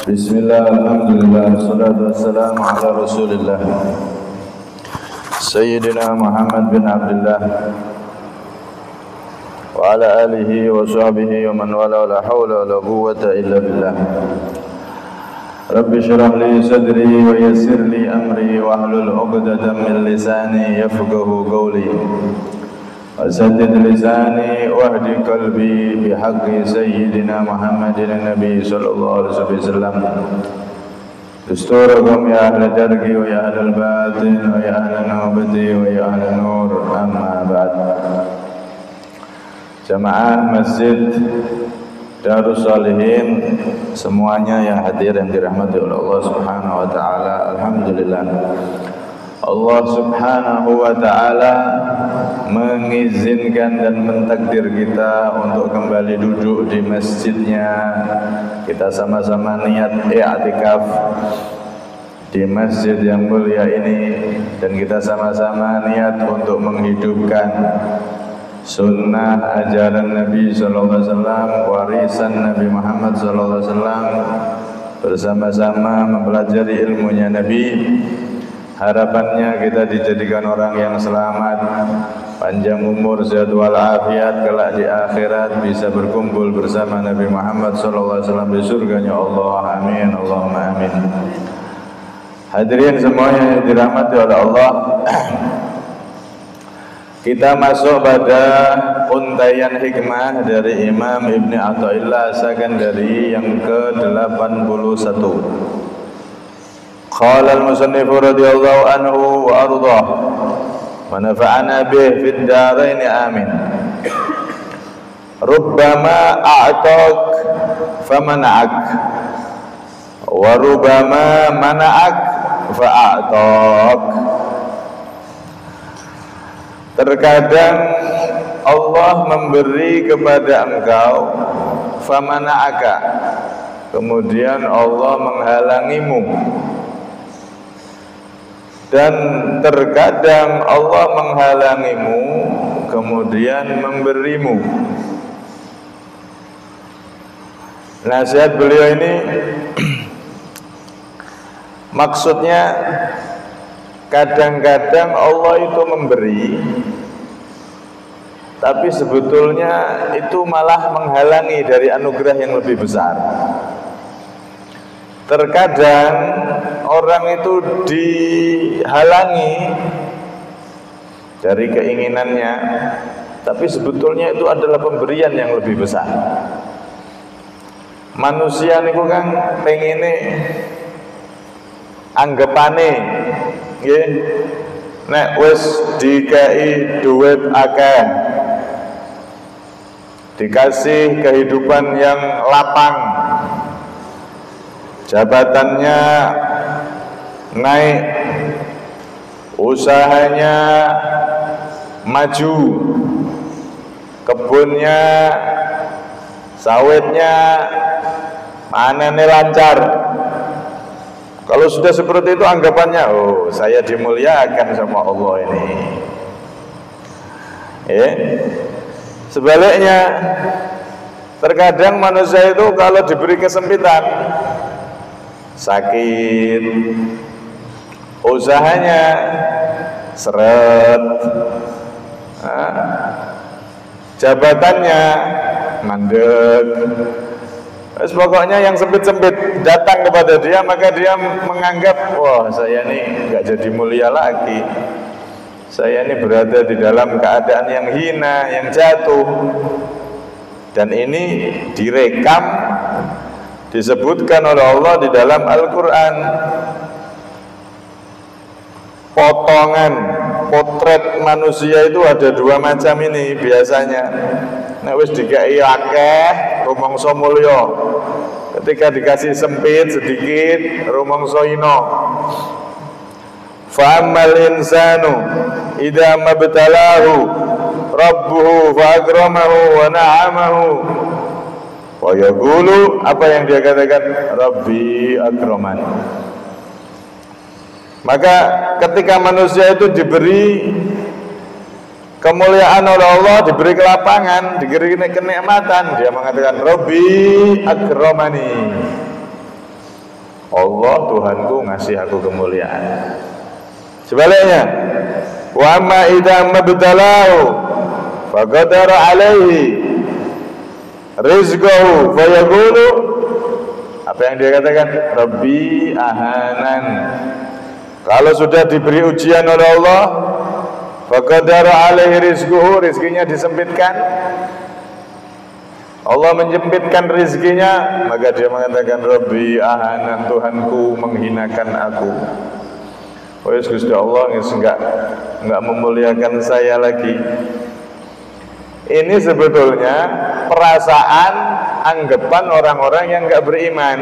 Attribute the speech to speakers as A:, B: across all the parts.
A: Bismillah, alhamdulillah, salatu wassalamu ala rasulillah Sayyidina Muhammad bin Abdullah wa ala alihi wa sahbihi wa man wala la hawla wa la quwwata illa billah. Rabbi syrah li sadri wa yassir li amri wa hlul 'uqdatam min lisani yafqahu qawli. Wasaddid lisani wahdi qalbi bihaqqi sayyidina Muhammadin nabi sallallahu alaihi wasallam. Dusturakum ya ahla dargi wa ya ahla batin wa ya ahla nawbati wa ya ahla nur, amma ba'd. Jamaah Masjid Darus Salihin semuanya yang hadir yang dirahmati oleh Allah Subhanahu wa taala, alhamdulillah. Allah Subhanahu wa ta'ala mengizinkan dan mentakdir kita untuk kembali duduk di masjidnya. Kita sama-sama niat i'tikaf di masjid yang mulia ini, dan kita sama-sama niat untuk menghidupkan sunnah ajaran Nabi sallallahu alaihi wasallam, warisan Nabi Muhammad sallallahu alaihi wasallam, bersama-sama mempelajari ilmunya Nabi. Harapannya kita dijadikan orang yang selamat, panjang umur, sehat walafiat, kelak di akhirat bisa berkumpul bersama Nabi Muhammad SAW di surganya Allah. Amin, Allahumma amin. Hadirin semuanya yang dirahmati oleh Allah, kita masuk pada untaian hikmah dari Imam Ibni Athaillah As-Sakandari yang ke-81. Qala al-musannif radhiyallahu anhu wa ardhah wa nafa'ana bih fid dharain amin. Rubbama a'tak famana'ak wa rubbama mana'ak fa'atak. Terkadang Allah memberi kepada engkau famana'aka, kemudian Allah menghalangimu. Dan terkadang Allah menghalangimu kemudian memberimu. Nasihat beliau ini maksudnya kadang-kadang Allah itu memberi, tapi sebetulnya itu malah menghalangi dari anugerah yang lebih besar. Terkadang orang itu dihalangi dari keinginannya, tapi sebetulnya itu adalah pemberian yang lebih besar. Manusia niku kan pengine anggapane nggih, nek wis dikai duit akeh, dikasih kehidupan yang lapang, jabatannya naik, usahanya maju, kebunnya, sawitnya, panennya lancar. Kalau sudah seperti itu anggapannya, oh saya dimuliakan sama Allah ini. Sebaliknya, terkadang manusia itu kalau diberi kesempitan, sakit, usahanya seret, jabatannya mandek, pokoknya yang sempit-sempit datang kepada dia, maka dia menganggap, wah saya ini nggak jadi mulia lagi, saya ini berada di dalam keadaan yang hina, yang jatuh. Dan ini direkam, disebutkan oleh Allah di dalam Al-Quran. Potongan potret manusia itu ada dua macam ini biasanya. Nek wis dikai akeh rumangsa mulya, ketika dikasih sempit sedikit rumangsa ina. Fa ammal insanu idza mabtalahu rabbuhu fa akramahu wa na'amahu wa yaqulu, apa yang dia katakan? Rabbi akraman. Maka ketika manusia itu diberi kemuliaan oleh Allah, diberi kelapangan, diberi kenikmatan, dia mengatakan Rabbi akramani. Allah Tuhanku ngasih aku kemuliaan. Sebaliknya, wa ma idza mabtalahu faqadara alaihi rizqahu fayaqulu, apa yang dia katakan? Rabbi ahanan. Kalau sudah diberi ujian oleh Allah, faqadara alaihi rizquhu, rizkinya disempitkan, Allah menyempitkan rizkinya, maka dia mengatakan Rabbi ahanan, Tuhanku menghinakan aku. Oh ya Gusti Allah enggak memuliakan saya lagi. Ini sebetulnya perasaan, anggapan orang-orang yang enggak beriman.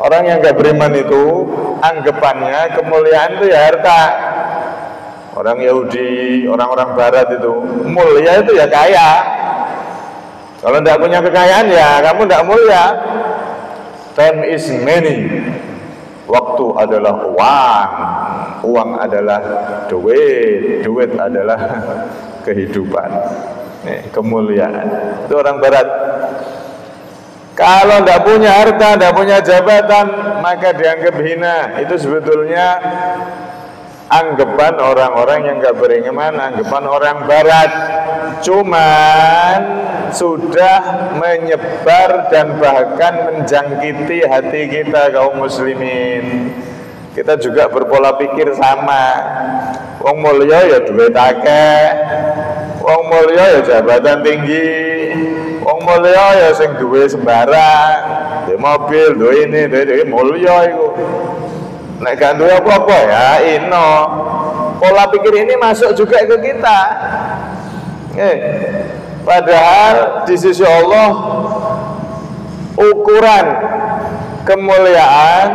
A: Orang yang enggak beriman itu anggapannya kemuliaan itu ya harta. Orang Yahudi, orang-orang Barat itu mulia itu ya kaya. Kalau tidak punya kekayaan ya kamu tidak mulia. Time is money. Waktu adalah uang. Uang adalah duit. Duit adalah kehidupan. Nih, kemuliaan. Itu orang Barat. Kalau tidak punya harta, tidak punya jabatan, maka dianggap hina. Itu sebetulnya anggapan orang-orang yang nggak beriman, anggapan orang Barat. Cuman sudah menyebar dan bahkan menjangkiti hati kita kaum muslimin. Kita juga berpola pikir sama. Wong mulya ya duit akeh, wong mulya ya jabatan tinggi, wong mulya ya sing duwe sembarang, duwe mobil, duwe ini, duwe mulya iku. Nek gak duwe apa-apa ya ino. Pola pikir ini masuk juga ke kita. Padahal di sisi Allah ukuran kemuliaan,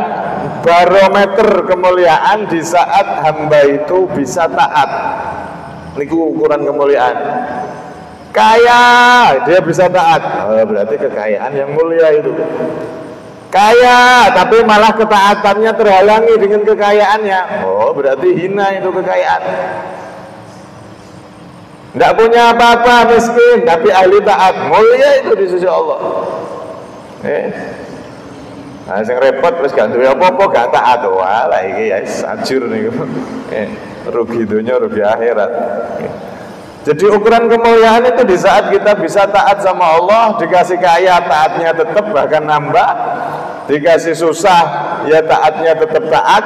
A: barometer kemuliaan di saat hamba itu bisa taat. Niku ukuran kemuliaan. Kaya dia bisa taat, berarti kekayaan yang mulia itu. Kaya tapi malah ketaatannya terhalangi dengan kekayaannya, berarti hina itu kekayaan. Tidak punya apa-apa, miskin, tapi ahli taat, mulia itu di sisi Allah. Nah, yang repot terus gak duwe apa-apa, gak taat, wah lah iki ya sajur niku. Rugi dunia, rugi akhirat. Jadi ukuran kemuliaan itu di saat kita bisa taat sama Allah, dikasih kaya taatnya tetap bahkan nambah, dikasih susah ya taatnya tetap taat.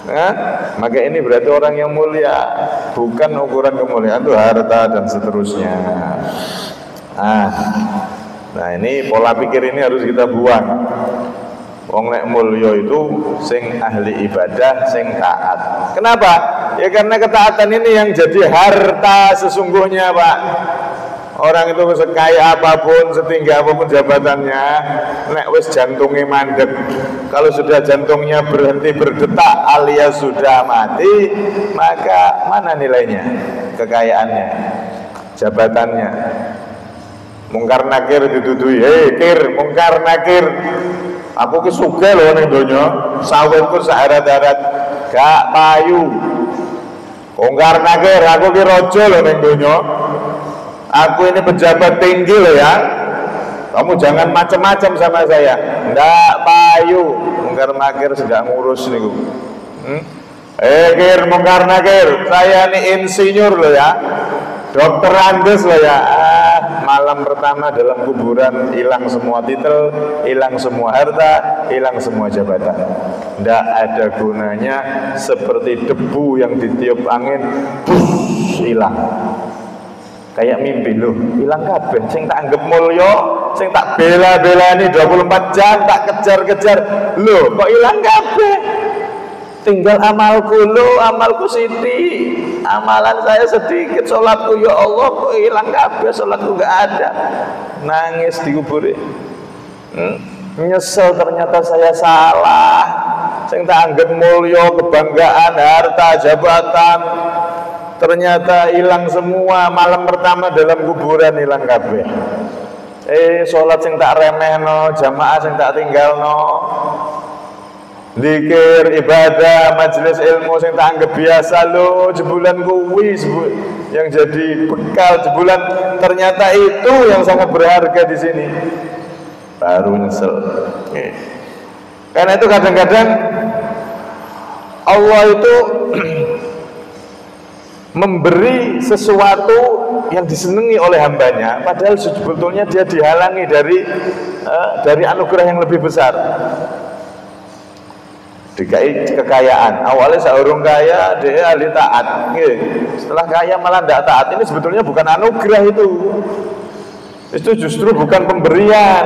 A: Nah, maka ini berarti orang yang mulia. Bukan ukuran kemuliaan itu harta dan seterusnya. Nah ini pola pikir ini harus kita buang. Wong nek mulya itu sing ahli ibadah, sing taat. Kenapa? Ya karena ketaatan ini yang jadi harta sesungguhnya, Pak. Orang itu sekaya apapun, setinggi apapun jabatannya, nek wis jantungnya mandek, kalau sudah jantungnya berhenti berdetak alias sudah mati, maka mana nilainya? Kekayaannya, jabatannya. Mungkar nakir ditutui, kir, mungkar nakir. Aku ki sugih lho ning donya, sawitku saharat-harat, gak payu. Mungkar nakir, aku ki raja lho ning donya. Aku ini pejabat tinggi loh ya. Kamu jangan macam-macam sama saya. Ndak payu. Mungkar nakir sedang ngurus niku. Kir, mungkar nakir. Saya ini insinyur loh ya. Dokter Andes loh ya. Malam pertama dalam kuburan hilang semua titel, hilang semua harta, hilang semua jabatan. Ndak ada gunanya, seperti debu yang ditiup angin, hilang. Kayak mimpi loh, hilang kabeh. Sing tak anggap mulya, sing tak bela-belani 24 jam, tak kejar-kejar, loh kok hilang kabeh. Tinggal amalku loh, amalku siti. Amalan saya sedikit, sholatku ya Allah kok hilang kabeh, sholatku gak ada. Nangis di kubur. Nyesel ternyata saya salah. Sing tak anggap mulya, kebanggaan, harta, jabatan, ternyata hilang semua. Malam pertama dalam kuburan hilang kabeh. Sholat sing tak remehno, jamaah sing tak tinggalno, zikir, ibadah, majelis ilmu sing tak anggap biasa lo, jebulan kuwi yang jadi bekal jebulan, ternyata itu yang sangat berharga di sini. Baru nyesel. Karena itu kadang-kadang Allah itu memberi sesuatu yang disenangi oleh hambanya, padahal sebetulnya dia dihalangi dari anugerah yang lebih besar. Dikai kekayaan, awalnya seorang kaya dia ahli taat, setelah kaya malah tidak taat. Ini sebetulnya bukan anugerah itu justru bukan pemberian.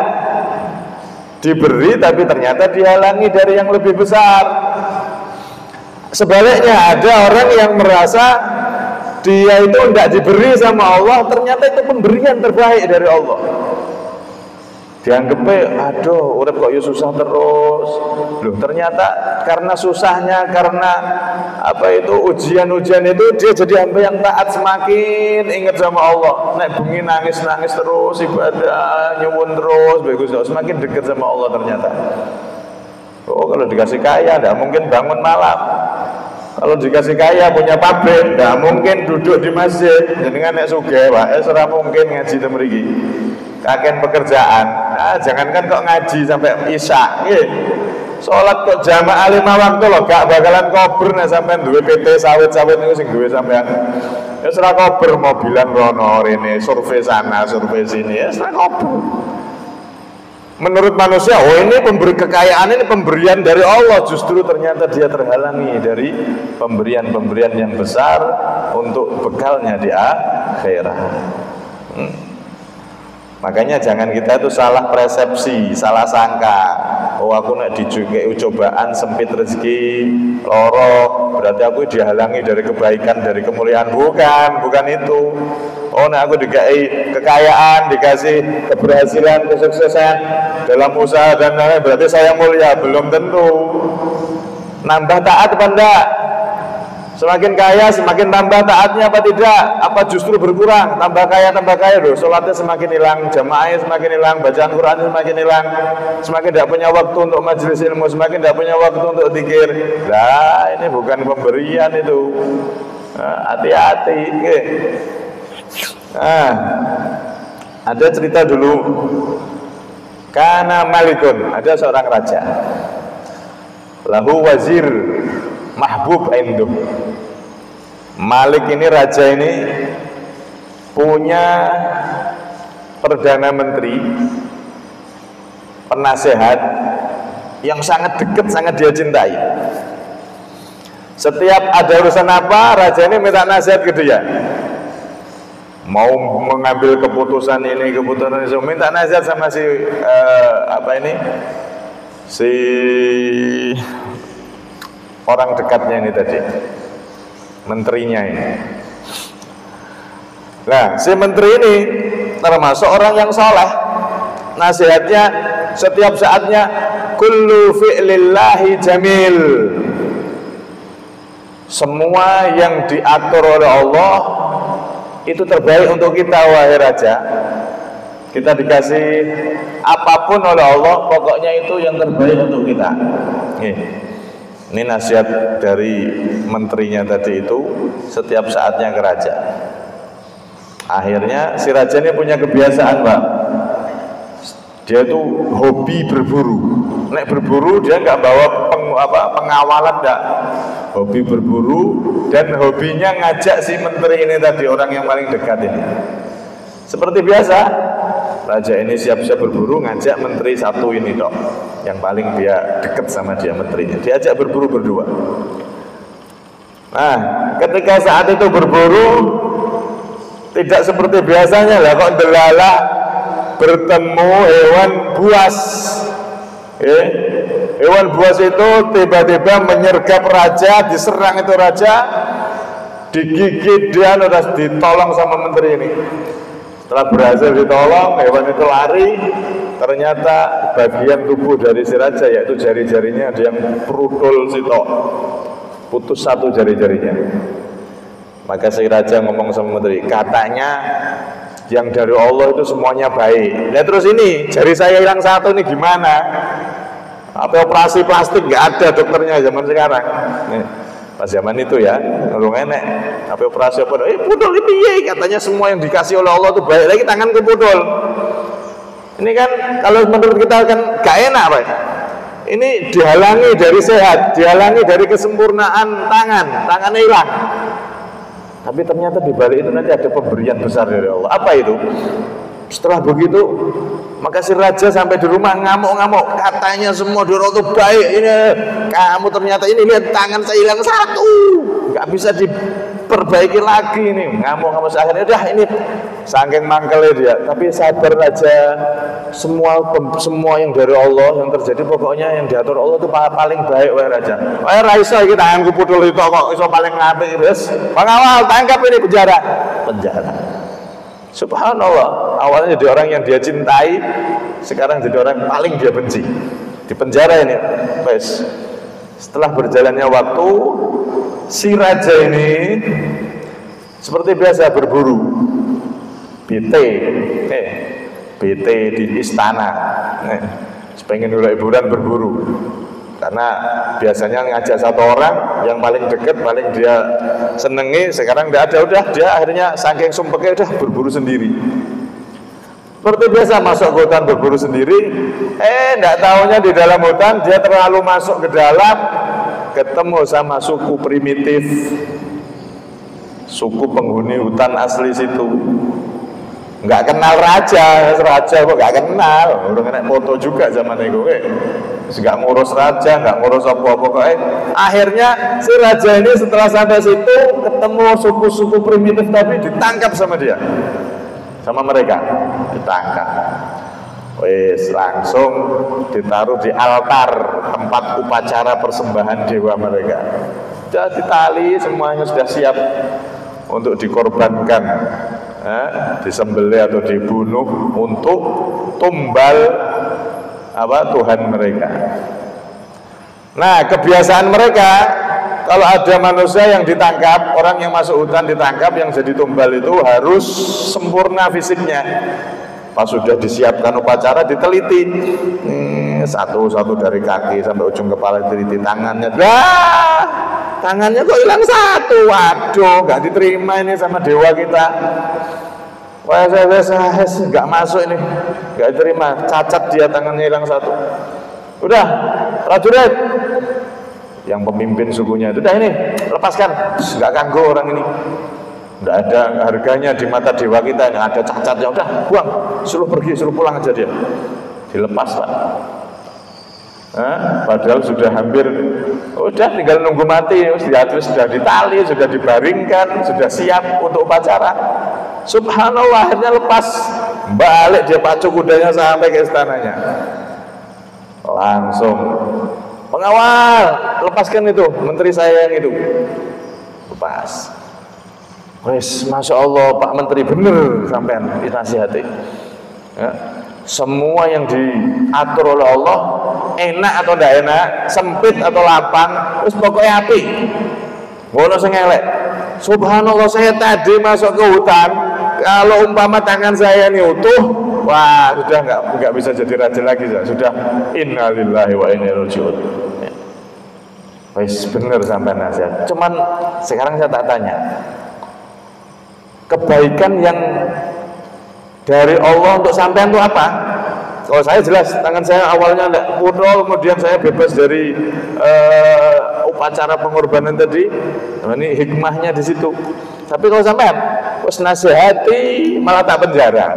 A: Diberi tapi ternyata dihalangi dari yang lebih besar. Sebaliknya ada orang yang merasa dia itu tidak diberi sama Allah, ternyata itu pemberian terbaik dari Allah. Dianggapnya, aduh, urip kok ya susah terus. Loh, ternyata karena susahnya, karena ujian-ujian itu dia jadi hamba yang taat, semakin ingat sama Allah. Nek bengi nangis-nangis terus, ibadah, nyuwun terus, bagus, semakin dekat sama Allah ternyata. Oh, kalau dikasih kaya, tidak mungkin bangun malam. Kalau dikasih kaya, punya pabrik, tidak mungkin duduk di masjid. Jenengan nek sugih, Pak, ora mungkin ngaji temriki. Kakek pekerjaan, jangankan kok ngaji sampai isya, sholat kok jamaah 5 waktu loh, gak bakalan kober nih sampai duwe PT sawit-sawit itu sing duwe sampean. Ya serah kober, mobilan rono rene, survei sana, survei sini, ya serah kober. Menurut manusia, oh ini kekayaan ini pemberian dari Allah, justru ternyata dia terhalangi dari pemberian-pemberian yang besar untuk bekalnya di akhirat. Makanya jangan kita itu salah persepsi, salah sangka. Oh, aku nak dijukai cobaan, sempit rezeki, loro, berarti aku dihalangi dari kebaikan, dari kemuliaan. Bukan itu. Oh, nak aku dikai kekayaan, dikasih keberhasilan, kesuksesan dalam usaha dan lain-lain, berarti saya mulia. Belum tentu. Nambah taat apa enggak? Semakin kaya, semakin tambah taatnya apa tidak? Apa justru berkurang? Tambah kaya loh. Sholatnya semakin hilang, jamaahnya semakin hilang, bacaan Qurannya semakin hilang, semakin tidak punya waktu untuk majelis ilmu, semakin tidak punya waktu untuk zikir. Lah, ini bukan pemberian itu. Hati-hati. Ada cerita dulu. Kana malikun, ada seorang raja. Lahu wazir mahbub indu. Malik ini, raja ini punya perdana menteri, penasehat yang sangat dekat, sangat dia cintai. Setiap ada urusan apa, raja ini minta nasihat ke dia. Mau mengambil keputusan ini, keputusan itu, minta nasihat sama si si orang dekatnya ini tadi, menterinya ini. Nah, si menteri ini termasuk orang yang soleh. Nasihatnya setiap saatnya, kullu fi'lillahi jamil. Semua yang diatur oleh Allah itu terbaik untuk kita, wahai raja. Kita dikasih apapun oleh Allah, pokoknya itu yang terbaik untuk kita. Ini nasihat dari menterinya tadi itu setiap saatnya ke raja. Akhirnya si raja ini punya kebiasaan, Pak. Dia itu hobi berburu. Nek berburu dia nggak bawa pengawalan, enggak. Hobi berburu dan hobinya ngajak si menteri ini tadi, orang yang paling dekat ini. Seperti biasa, raja ini siap-siap berburu, ngajak menteri satu ini dok, yang paling dia dekat sama dia, menterinya. Diajak berburu berdua. Nah, ketika saat itu berburu, tidak seperti biasanya lah, kok delalah bertemu hewan buas. Hewan buas itu tiba-tiba menyergap raja, diserang itu raja, digigit dia, udah ditolong sama menteri ini. Setelah berhasil ditolong, hewan itu lari. Ternyata bagian tubuh dari si raja, yaitu jari-jarinya, ada yang perudul sitok, putus satu jari-jarinya. Maka si raja ngomong sama menteri, katanya yang dari Allah itu semuanya baik. Nah terus ini jari saya hilang satu, nih gimana? Apa operasi plastik? Nggak ada dokternya zaman sekarang. Nih, pas zaman itu ya, ngurung enek. Apa operasi apa? Pudul ini ya, katanya semua yang dikasih oleh Allah itu baik. Lagi tanganku pudul. Ini kan kalau menurut kita kan gak enak, Pak. ini dihalangi dari sehat, dihalangi dari kesempurnaan tangannya hilang. Tapi ternyata di balik itu nanti ada pemberian besar dari Allah. Apa itu? Setelah begitu, maka si raja sampai di rumah ngamuk-ngamuk, katanya semua di orang itu baik, ini kamu ternyata ini lihat tangan saya hilang satu, nggak bisa diperbaiki lagi ini, ngamuk-ngamuk. Akhirnya dah ini saking mangkelnya dia. Tapi sabar aja, semua yang dari Allah yang terjadi pokoknya yang diatur Allah itu paling baik. Wah raja, wah Raisa kita tanganku putul itu kok iso paling ngapik terus pengawal tangkap ini penjara. Subhanallah, awalnya jadi orang yang dia cintai, sekarang jadi orang yang paling dia benci. Di penjara ini, guys. Setelah berjalannya waktu, si raja ini seperti biasa berburu, BT di istana, pengen dulu hiburan berburu. Karena biasanya ngajak satu orang yang paling dekat, paling dia senengi, sekarang tidak ada, udah dia akhirnya saking sumpeknya udah berburu sendiri. Seperti biasa masuk ke hutan berburu sendiri, tidak tahunya di dalam hutan dia terlalu masuk ke dalam, ketemu sama suku primitif, suku penghuni hutan asli situ. Nggak kenal raja kok nggak kenal, udah kena foto juga zaman itu, nggak ngurus raja, nggak ngurus apa-apa kok. Akhirnya si raja ini setelah sampai situ ketemu suku-suku primitif tapi ditangkap sama dia, sama mereka ditangkap. Wes langsung ditaruh di altar tempat upacara persembahan dewa mereka. Sudah ditali, semuanya sudah siap untuk dikorbankan, disembelih atau dibunuh untuk tumbal Tuhan mereka. Nah, kebiasaan mereka kalau ada manusia yang ditangkap, orang yang masuk hutan ditangkap, yang jadi tumbal itu harus sempurna fisiknya. Pas sudah disiapkan upacara, diteliti satu-satu dari kaki sampai ujung kepala, diteliti tangannya. Tangannya kok hilang satu, waduh, nggak diterima ini sama dewa kita. Wah, saya nggak masuk ini, nggak diterima, cacat dia, tangannya hilang satu. Udah, prajurit, yang pemimpin sukunya itu, udah ini, lepaskan, nggak ganggu orang ini. Nggak ada harganya di mata dewa kita, nggak ada cacatnya, udah, buang, suruh pergi, suruh pulang aja dia. Dilepas, Pak. Padahal sudah hampir, udah tinggal nunggu mati, sudah ditali, sudah dibaringkan, sudah siap untuk upacara. Subhanallah, akhirnya lepas, balik dia pacu kudanya sampai ke istananya. Langsung, pengawal, lepaskan itu, menteri saya yang itu. Lepas. Wes, masya Allah, Pak Menteri bener sampean dinasihati. Ya. Semua yang diatur oleh Allah, enak atau tidak enak, sempit atau lapang, terus pokoknya api. Ngono sing elek. Subhanallah, saya tadi masuk ke hutan, kalau umpama tangan saya ini utuh, wah sudah nggak bisa jadi raja lagi, sudah innalillahi wa inna ilaihi raji'un. Wes bener sampai nasihat. Cuman sekarang saya tak tanya, kebaikan yang dari Allah untuk sampean itu apa? Kalau saya jelas, tangan saya awalnya tidak putus, kemudian saya bebas dari upacara pengorbanan tadi. Nah, ini hikmahnya di situ. Tapi kalau sampean, terus nasihati malah tak penjara.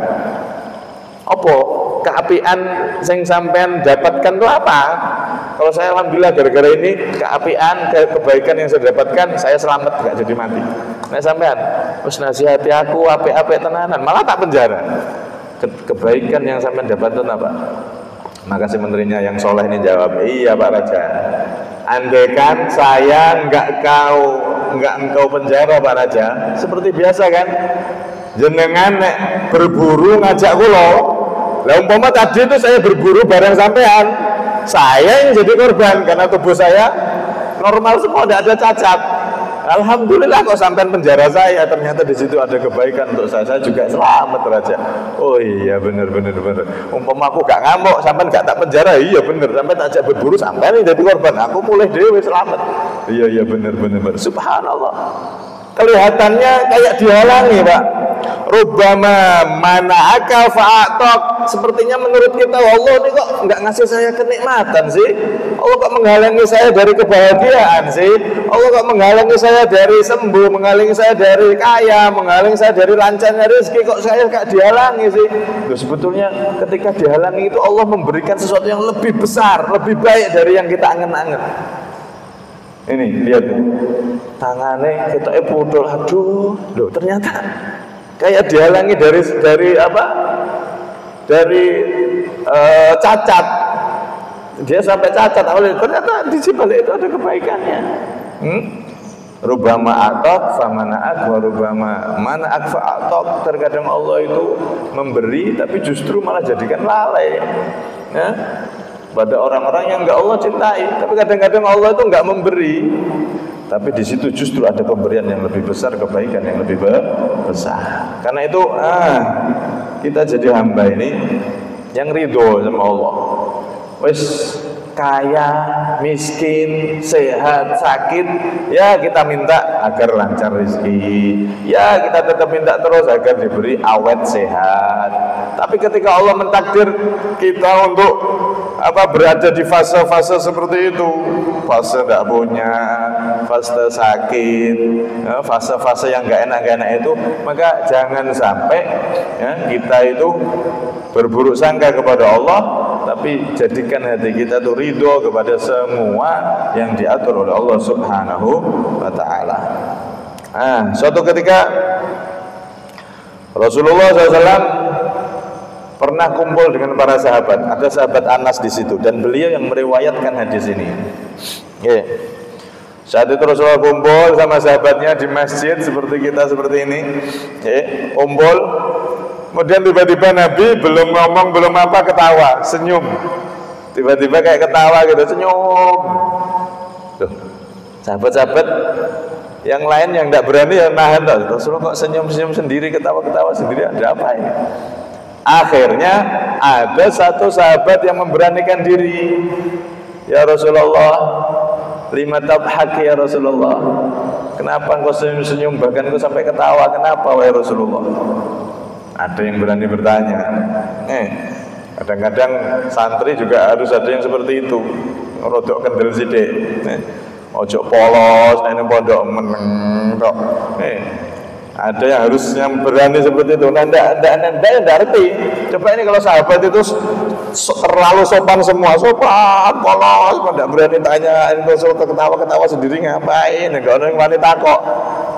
A: Apa keapian yang sampean dapatkan itu apa? Kalau saya alhamdulillah gara-gara ini keapian, kebaikan yang saya dapatkan, saya selamat, gak jadi mati. Nah sampean, terus nasihati aku api-api tenanan, malah tak penjara. Kebaikan yang sampean dapatkan apa? Makasih menterinya yang soleh ini jawab, iya Pak Raja. Andaikan saya enggak engkau penjara Pak Raja, seperti biasa kan? Jenengan berburu ngajak kula. Lah umpama tadi itu saya berburu bareng sampean, saya yang jadi korban karena tubuh saya normal semua, tidak ada cacat. Alhamdulillah kok sampean penjara saya, ternyata di situ ada kebaikan untuk saya juga selamat Raja. Oh iya bener. Umpama aku gak ngamuk, sampean gak tak penjara, iya bener. Sampean tak ajak berburu, sampean yang jadi korban, aku mulai dewe selamat. Iya bener. Subhanallah. Kelihatannya kayak dihalangi Pak. Rubbama mana'aka fa'atok. Sepertinya menurut kita Allah ini kok nggak ngasih saya kenikmatan sih. Allah kok menghalangi saya dari kebahagiaan sih. Allah kok menghalangi saya dari sembuh, menghalangi saya dari kaya, menghalangi saya dari lancarnya rezeki. Kok saya kayak dihalangi sih? Loh, sebetulnya ketika dihalangi itu Allah memberikan sesuatu yang lebih besar, lebih baik dari yang kita angen-angen. Ini lihat tangannya kita pudul, aduh, loh ternyata kayak dihalangi dari apa? Dari cacat. Dia sampai cacat awalnya, ternyata di balik itu ada kebaikannya. Rubama atok famanaak wa rubama manaak fa'atok. Terkadang Allah itu memberi tapi justru malah jadikan lalai ya, pada orang-orang yang enggak Allah cintai. Tapi kadang-kadang Allah itu enggak memberi, tapi di situ justru ada pemberian yang lebih besar, kebaikan yang lebih besar. Karena itu kita jadi hamba ini yang ridho sama Allah. Wes kaya, miskin, sehat, sakit, ya kita minta agar lancar rezeki. Ya kita tetap minta terus agar diberi awet sehat. Tapi ketika Allah mentakdir kita untuk berada di fase-fase seperti itu, fase tidak punya, fase sakit, fase-fase yang nggak enak itu, maka jangan sampai kita itu berburuk sangka kepada Allah, tapi jadikan hati kita tuh ridho kepada semua yang diatur oleh Allah Subhanahu wa ta'ala. Suatu ketika Rasulullah SAW pernah kumpul dengan para sahabat. Ada sahabat Anas di situ dan beliau yang meriwayatkan hadis ini. Saat itu Rasulullah kumpul sama sahabatnya di masjid seperti kita seperti ini. Kumpul. Kemudian tiba-tiba Nabi belum ngomong, belum apa, ketawa, senyum. Tiba-tiba kayak ketawa gitu, senyum. Tuh, sahabat-sahabat yang lain yang tidak berani ya nahan. Rasulullah kok senyum-senyum sendiri, ketawa-ketawa sendiri, ada apa ini? Akhirnya ada satu sahabat yang memberanikan diri. Ya Rasulullah, lima tabhak ya Rasulullah. Kenapa engkau senyum-senyum, bahkan engkau sampai ketawa, kenapa wahai Rasulullah? Ada yang berani bertanya. Kadang-kadang santri juga harus ada yang seperti itu. Rodok kendel sidik. Ojo polos, ini pondok meneng tok. Ada yang harus yang berani seperti itu. Nanda ngerti. Coba ini kalau sahabat itu terlalu sopan semua, sopan, polos, tidak berani tanya. Ini Rasul ketawa-ketawa sendiri ngapain? Enggak ada yang wanita kok.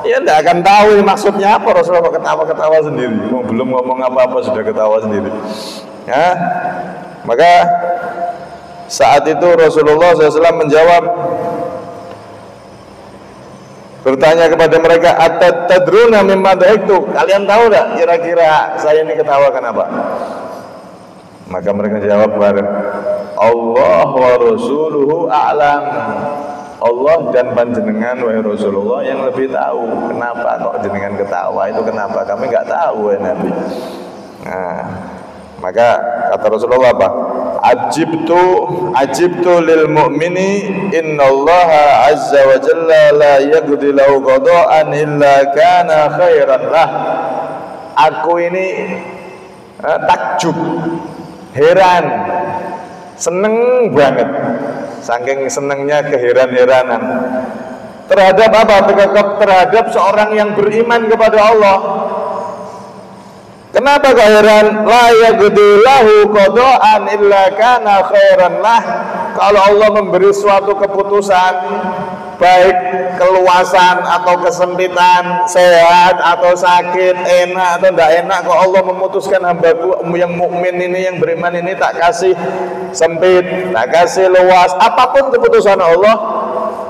A: Ya tidak akan tahu ini maksudnya apa. Rasulullah ketawa-ketawa sendiri. Belum ngomong apa-apa sudah ketawa sendiri. Ya, maka saat itu Rasulullah SAW menjawab, bertanya kepada mereka, atadruna mimma dhahiktu, kalian tahu tak kira-kira saya ini ketawa kenapa? Maka mereka jawab bareng, Allah wa rasuluhu a'lam. Allah dan panjenengan wahai Rasulullah yang lebih tahu. Kenapa kok jenengan ketawa itu kenapa? Kami nggak tahu ya Nabi. Maka kata Rasulullah apa? Ajibtu lil mu'mini innallaha azza wa jalla la yaqdi lahu qada'an illa kana khairan lah. Aku ini takjub, heran, seneng banget, saking senengnya keheran-heranan terhadap apa? Terhadap seorang yang beriman kepada Allah. Kenapa kau heran? La yaqdi lahu qada'an illa kana khairan lah. Kalau Allah memberi suatu keputusan, baik keluasan atau kesempitan, sehat atau sakit, enak atau tidak enak, kalau Allah memutuskan hambaku yang mukmin ini, yang beriman ini, tak kasih sempit, tak kasih luas, apapun keputusan Allah,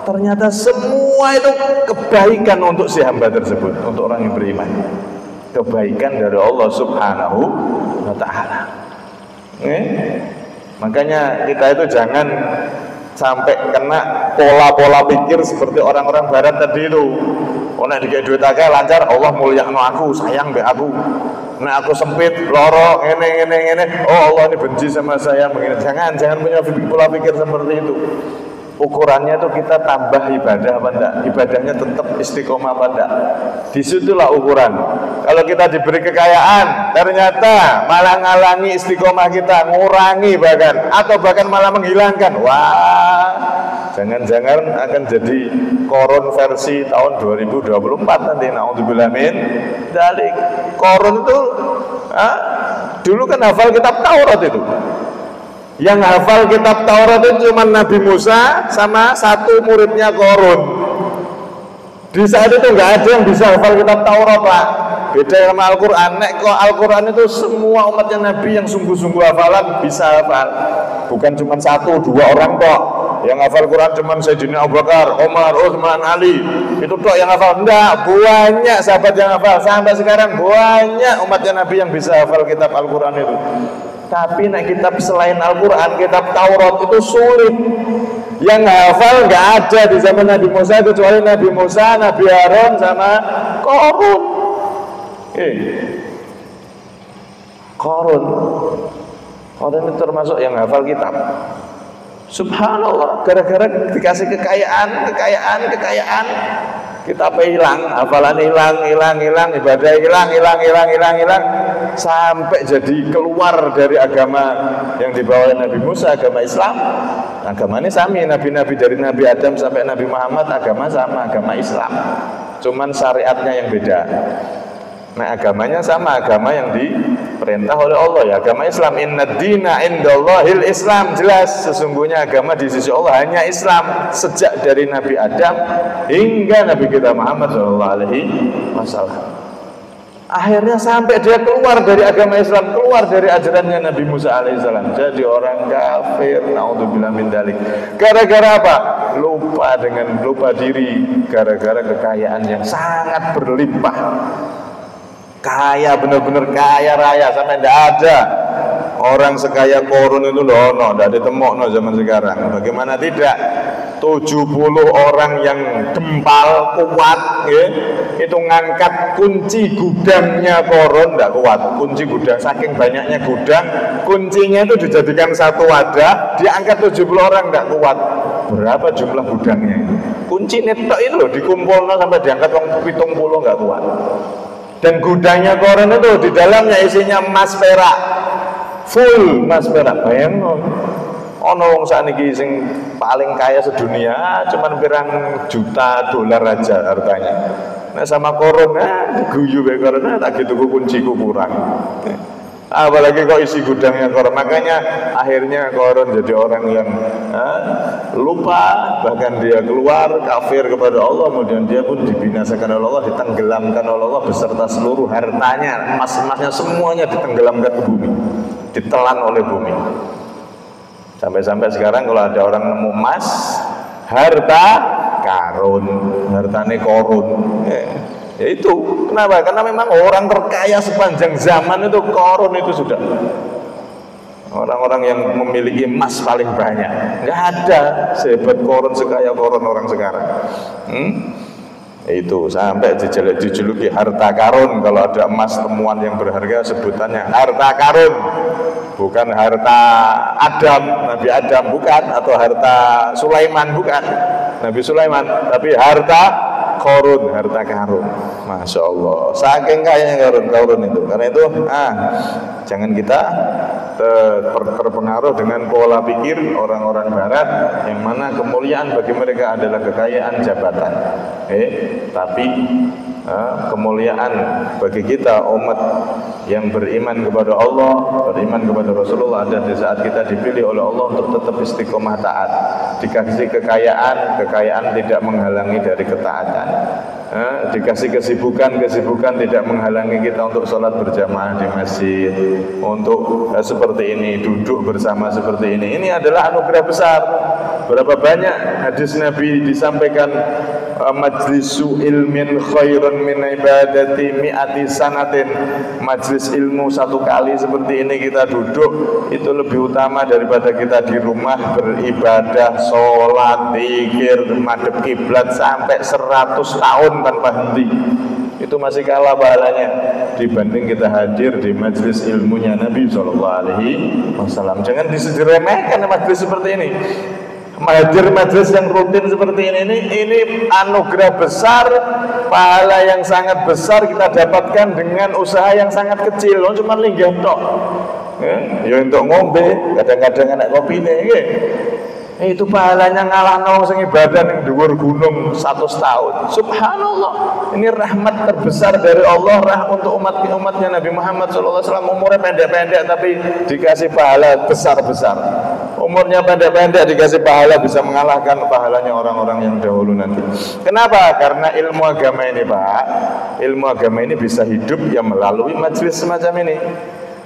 A: ternyata semua itu kebaikan untuk si hamba tersebut, untuk orang yang beriman. Kebaikan dari Allah Subhanahu wa ta'ala. Makanya kita itu jangan sampai kena pola-pola pikir seperti orang-orang barat tadi itu. Oh nek dikek duit akeh lancar, Allah mulyakno aku, sayang mbek aku. Nek aku sempit, loro, ngene. Oh Allah ini benci sama saya begini. Jangan punya pola pikir seperti itu. ukurannya itu kita tambah ibadah apa enggak, ibadahnya tetap istiqomah apa enggak. Disitulah ukuran. Kalau kita diberi kekayaan ternyata malah ngalangi istiqomah kita, ngurangi bahkan, atau bahkan malah menghilangkan, wah, jangan-jangan akan jadi koron versi tahun 2024 nanti. Naudzubillah min dzalik. Koron itu dulu kan hafal kitab Taurat itu. Yang hafal kitab Taurat itu cuma Nabi Musa sama satu muridnya Korun. Di saat itu nggak ada yang bisa hafal kitab Taurat, Pak. Beda sama Al-Quran. Nek kok Al-Quran itu semua umatnya Nabi yang sungguh-sungguh hafalan bisa hafal. Bukan cuma satu, dua orang kok. Yang hafal Quran cuma Sayyidina Abu Bakar, Umar, Utsman, Ali. Itu kok yang hafal. Enggak, banyak sahabat yang hafal. Sampai sekarang banyak umatnya Nabi yang bisa hafal kitab Al-Quran itu. Tapi nak kitab selain Al-Quran, kitab Taurat itu sulit. Yang hafal nggak ada di zaman Nabi Musa kecuali Nabi Musa, Nabi Harun sama Korun. Korun itu termasuk yang hafal kitab. Subhanallah, gara-gara dikasih kekayaan, kita hilang, hafalan hilang, ibadah hilang, sampai jadi keluar dari agama yang dibawa oleh Nabi Musa, agama Islam. Agamanya sama, nabi-nabi dari Nabi Adam sampai Nabi Muhammad agama sama, agama Islam. Cuman syariatnya yang beda. Nah, agamanya sama, agama yang diperintah oleh Allah ya, agama Islam. Inna dina indallahil Islam. Jelas sesungguhnya agama di sisi Allah hanya Islam, sejak dari Nabi Adam hingga Nabi kita Muhammad SAW. Akhirnya sampai dia keluar dari agama Islam, keluar dari ajarannya Nabi Musa alaihissalam, jadi orang kafir. Naudzubillah min dzalik. Gara-gara apa? Lupa diri, gara-gara kekayaan yang sangat berlimpah. Kaya, benar-benar kaya raya, sampai tidak ada orang sekaya Korun itu loh, tidak ditemok zaman sekarang. Bagaimana tidak? 70 orang yang gempal kuat, ya, itu ngangkat kunci gudangnya Korun, tidak kuat. Kunci gudang, saking banyaknya gudang, kuncinya itu dijadikan satu wadah, diangkat 70 orang, tidak kuat. Berapa jumlah gudangnya? Kunci netok itu loh, dikumpulkan sampai diangkat 70, nggak kuat. Dan gudangnya Korun itu di dalamnya isinya emas perak, full emas perak. Bayang, ono wong sakniki sing paling kaya sedunia cuman pirang juta dolar aja hartanya. Nah sama Korun, guyu be Korun, tak gitu kunciku kurang. Apalagi kok isi gudangnya Korun. Makanya akhirnya Korun jadi orang yang lupa, bahkan dia keluar kafir kepada Allah. Kemudian dia pun dibinasakan oleh Allah, ditenggelamkan oleh Allah beserta seluruh hartanya, emas-emasnya semuanya ditenggelamkan ke bumi, ditelan oleh bumi. Sampai-sampai sekarang kalau ada orang nemu emas, harta karun, hartane Korun. Ya itu, kenapa? Karena memang orang terkaya sepanjang zaman itu Korun itu sudah. Orang-orang yang memiliki emas paling banyak. Nggak ada sehebat Korun, sekaya Korun orang sekarang. Itu sampai dijuluki harta karun. Kalau ada emas temuan yang berharga sebutannya harta karun. Bukan harta Adam, Nabi Adam bukan, atau harta Sulaiman bukan, Nabi Sulaiman, tapi harta Korun, harta karun. Masya Allah, saking kayanya karun itu. Karena itu, jangan kita terpengaruh dengan pola pikir orang-orang Barat, yang mana kemuliaan bagi mereka adalah kekayaan jabatan. Tapi kemuliaan bagi kita umat yang beriman kepada Allah, beriman kepada Rasulullah, dan di saat kita dipilih oleh Allah untuk tetap istiqomah taat, dikasih kekayaan tidak menghalangi dari ketaatan, dikasih kesibukan tidak menghalangi kita untuk sholat berjamaah di masjid, untuk seperti ini, duduk bersama seperti ini. Ini adalah anugerah besar. Berapa banyak hadis Nabi disampaikan, majlisu ilmin khairun min ibadati mi'ati sanatin. Majlis ilmu satu kali seperti ini kita duduk itu lebih utama daripada kita di rumah beribadah, sholat, zikir, madhep kiblat sampai 100 tahun tanpa henti. Itu masih kalah pahalanya dibanding kita hadir di majlis ilmunya Nabi SAW. Jangan diremehkan majlis seperti ini. Hadir majelis yang rutin seperti ini anugerah besar, pahala yang sangat besar kita dapatkan dengan usaha yang sangat kecil. Cuma linggah tok. Ya untuk ngombe, kadang-kadang anak kopi nih. Itu pahalanya ngalahno sing ibadah ning dhuwur gunung 100 tahun. Subhanallah. Ini rahmat terbesar dari Allah untuk umatnya Nabi Muhammad SAW. Umurnya pendek-pendek tapi dikasih pahala besar-besar. Umurnya pendek-pendek dikasih pahala bisa mengalahkan pahalanya orang-orang yang dahulu nanti. Kenapa? Karena ilmu agama ini, Pak. Ilmu agama ini bisa hidup ya melalui majelis semacam ini.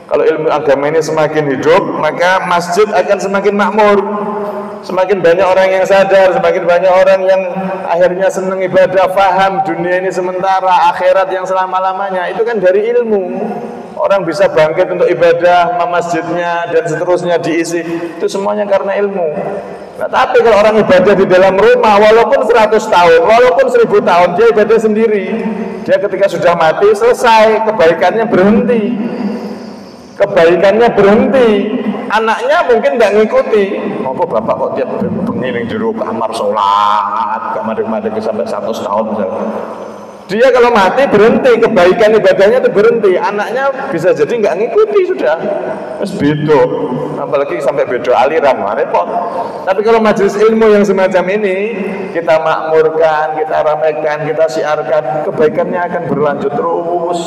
A: Kalau ilmu agama ini semakin hidup, maka masjid akan semakin makmur. Semakin banyak orang yang sadar, semakin banyak orang yang akhirnya senang ibadah, faham dunia ini sementara, akhirat yang selama-lamanya. Itu kan dari ilmu. Orang bisa bangkit untuk ibadah, masjidnya dan seterusnya diisi. Itu semuanya karena ilmu. Nah, tapi kalau orang ibadah di dalam rumah, walaupun 100 tahun, walaupun 1000 tahun, dia ibadah sendiri. Dia ketika sudah mati, selesai, kebaikannya berhenti. Kebaikannya berhenti. Anaknya mungkin tidak ngikuti. Apa bapak kok tiap bengi ning jero kamar sholat, gak madeg-madeg sampai 100 tahun misalnya. Dia kalau mati berhenti, kebaikan ibadahnya itu berhenti. Anaknya bisa jadi nggak ngikuti sudah. Terus beda, apalagi sampai beda aliran, repot. Tapi kalau majelis ilmu yang semacam ini kita makmurkan, kita ramaikan, kita siarkan, kebaikannya akan berlanjut terus.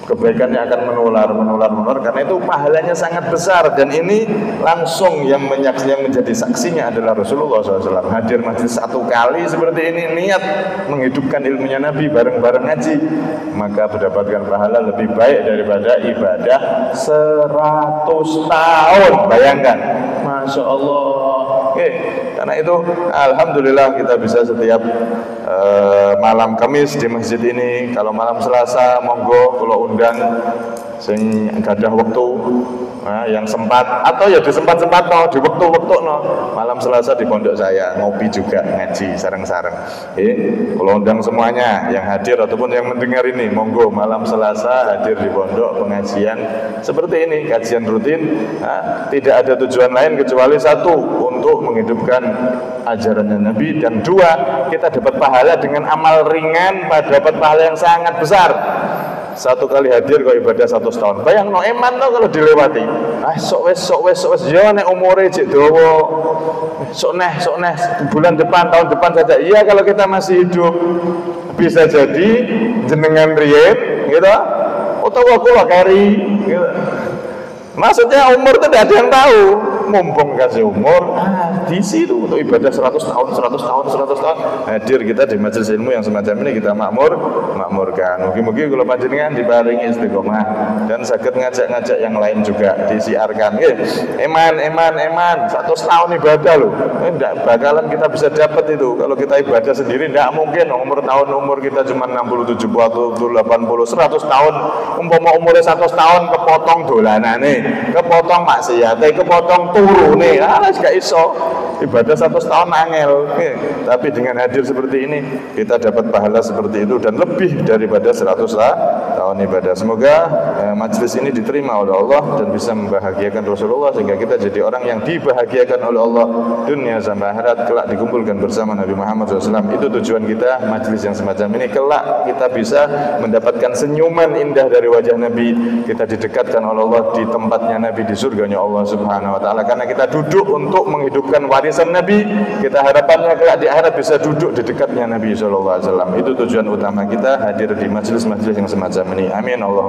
A: Kebaikannya akan menular karena itu pahalanya sangat besar. Dan ini langsung yang menjadi saksinya adalah Rasulullah SAW. Hadir majelis 1 kali seperti ini, niat menghidupkan ilmunya Nabi, bareng-bareng ngaji, maka mendapatkan pahala lebih baik daripada ibadah 100 tahun. Bayangkan, Masya Allah. Karena itu alhamdulillah kita bisa setiap malam Kamis di masjid ini. Kalau malam Selasa monggo kula undang sing gadah waktu yang sempat, atau ya di sempat-sempat di waktu-waktu malam Selasa di pondok saya ngopi juga, ngaji sareng-sareng. Kula undang semuanya yang hadir ataupun yang mendengar ini, monggo malam Selasa hadir di pondok pengajian seperti ini, kajian rutin. Tidak ada tujuan lain kecuali satu, untuk menghidupkan ajarannya Nabi, dan 2, kita dapat pahala dengan amal ringan, dapat pahala yang sangat besar. 1 kali hadir kok ibadah 100 tahun. Bayang eman kalau dilewati. Sok wes ya nek umure jek dawa. Sok neh bulan depan, tahun depan saja. Iya, kalau kita masih hidup. Bisa jadi jenengan riyen gitu. Utawa kula keri gitu. Maksudnya umur itu tidak ada yang tahu. Mumpung kasih umur, di situ untuk ibadah 100 tahun hadir kita di majelis ilmu yang semacam ini, kita makmurkan. Mungkin kalau panjenengan diparingi istiqomah dan saged ngajak-ngajak yang lain juga disiarkan. Eman 100 tahun ibadah loh. Tidak bakalan kita bisa dapat itu kalau kita ibadah sendiri. Tidak mungkin. Umur kita cuma 60, 70, 80, 100 tahun. Umpama umurnya 100 tahun kepotong dolanane, kepotong maksiate, kepotong turune, gak iso. Ibadah 100 tahun angel. Tapi dengan hadir seperti ini kita dapat pahala seperti itu dan lebih daripada 100 tahun ibadah. Semoga majelis ini diterima oleh Allah dan bisa membahagiakan Rasulullah, sehingga kita jadi orang yang dibahagiakan oleh Allah dunia sampai akhirat, kelak dikumpulkan bersama Nabi Muhammad SAW. Itu tujuan kita majelis yang semacam ini, kelak kita bisa mendapatkan senyuman indah dari wajah Nabi, kita didekatkan oleh Allah di tempatnya Nabi, di surganya Allah Subhanahu wa Ta'ala. Karena kita duduk untuk menghidupkan warisan Nabi, kita harapannya kelak di akhirat bisa duduk di dekatnya Nabi SAW. Itu tujuan utama kita hadir di majelis-majelis yang semacam ini. Amin Allah.